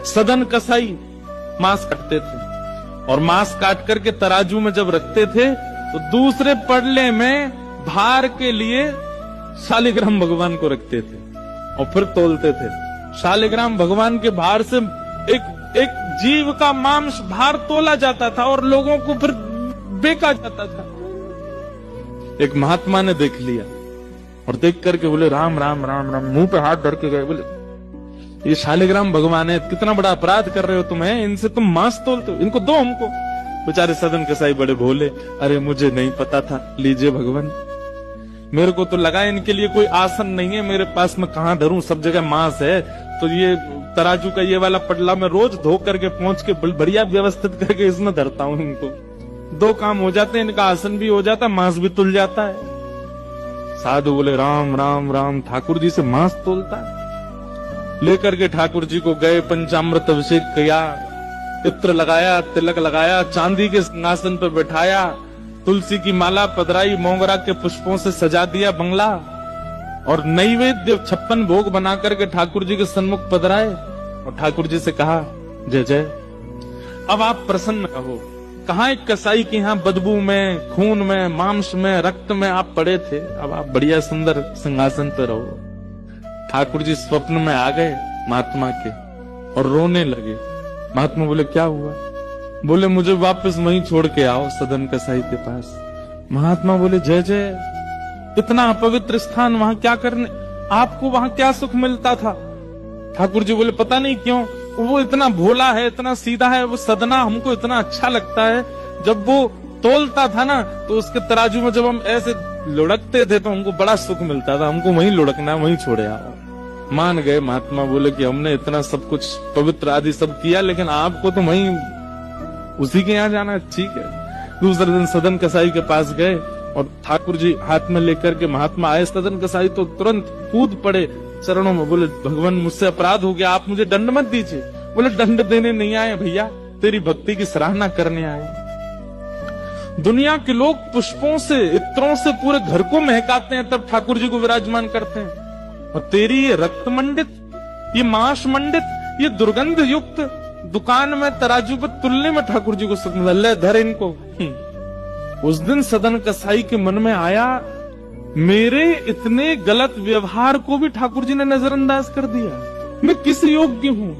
सदन कसाई मांस काटते थे और मांस काट करके तराजू में जब रखते थे तो दूसरे पड़ले में भार के लिए शालिग्राम भगवान को रखते थे और फिर तोलते थे। शालिग्राम भगवान के भार से एक जीव का मांस भार तोला जाता था और लोगों को फिर बेचा जाता था। एक महात्मा ने देख लिया और देख करके बोले राम राम राम राम, मुंह पे हाथ धर के गए, बोले ये शालिग्राम भगवान है, कितना बड़ा अपराध कर रहे हो तुम, है इनसे तुम मांस तोलते हो, इनको दो हमको। बेचारे सदन कसाई बड़े भोले, अरे मुझे नहीं पता था, लीजिए भगवान, मेरे को तो लगा इनके लिए कोई आसन नहीं है मेरे पास, मैं कहां धरूं, सब जगह मांस है, तो ये तराजू का ये वाला पटला मैं रोज धो करके पहुंच के बढ़िया व्यवस्थित करके इसमें धरता हूं, इनको दो काम हो जाते हैं, इनका आसन भी हो जाता है, मांस भी तुल जाता है। साधु बोले राम राम राम, ठाकुर जी से मांस तोलता है। लेकर के ठाकुर जी को गए, पंचामृत अभिषेक किया, इत्र लगाया, तिलक लगाया, चांदी के सिंहासन पर बैठाया, तुलसी की माला पधराई, मोगरा के पुष्पों से सजा दिया बंगला और नैवेद्य 56 भोग बना करके ठाकुर जी के सन्मुख पधराए और ठाकुर जी से कहा जय जय, अब आप प्रसन्न रहो। कहाँ एक कसाई के यहाँ बदबू में, खून में, मांस में, रक्त में आप पड़े थे, अब आप बढ़िया सुंदर सिंहासन पर रहो। ठाकुर जी स्वप्न में आ गए महात्मा के और रोने लगे। महात्मा बोले क्या हुआ? बोले मुझे वापस वहीं छोड़ के आओ, सदन कसाई के पास। महात्मा बोले जय जय, इतना अपवित्र स्थान, वहां क्या करने, आपको वहां क्या सुख मिलता था? ठाकुर जी बोले पता नहीं क्यों, वो इतना भोला है, इतना सीधा है, वो सदना हमको इतना अच्छा लगता है। जब वो तोलता था ना तो उसके तराजू में जब हम ऐसे लुढ़कते थे तो हमको बड़ा सुख मिलता था, हमको वहीं लुढ़कना, वहीं छोड़े आओ। मान गए महात्मा, बोले कि हमने इतना सब कुछ पवित्र आदि सब किया, लेकिन आपको तो वहीं उसी के यहाँ जाना, ठीक है। दूसरे दिन सदन कसाई के पास गए और ठाकुर जी हाथ में लेकर के महात्मा आए। सदन कसाई तो तुरंत कूद पड़े चरणों में, बोले भगवान मुझसे अपराध हो गया, आप मुझे दंड मत दीजिए। बोले दंड देने नहीं आए भैया, तेरी भक्ति की सराहना करने आए। दुनिया के लोग पुष्पों से, इत्रों से पूरे घर को महकाते हैं, तब ठाकुर जी को विराजमान करते हैं, और तेरी ये रक्त मंडित, ये मांस मंडित, ये दुर्गंध युक्त दुकान में तराजू पर तुलने में ठाकुर जी को सुख मिला, ले धर इनको। उस दिन सदन कसाई के मन में आया, मेरे इतने गलत व्यवहार को भी ठाकुर जी ने नजरअंदाज कर दिया, मैं किस योग्य हूं?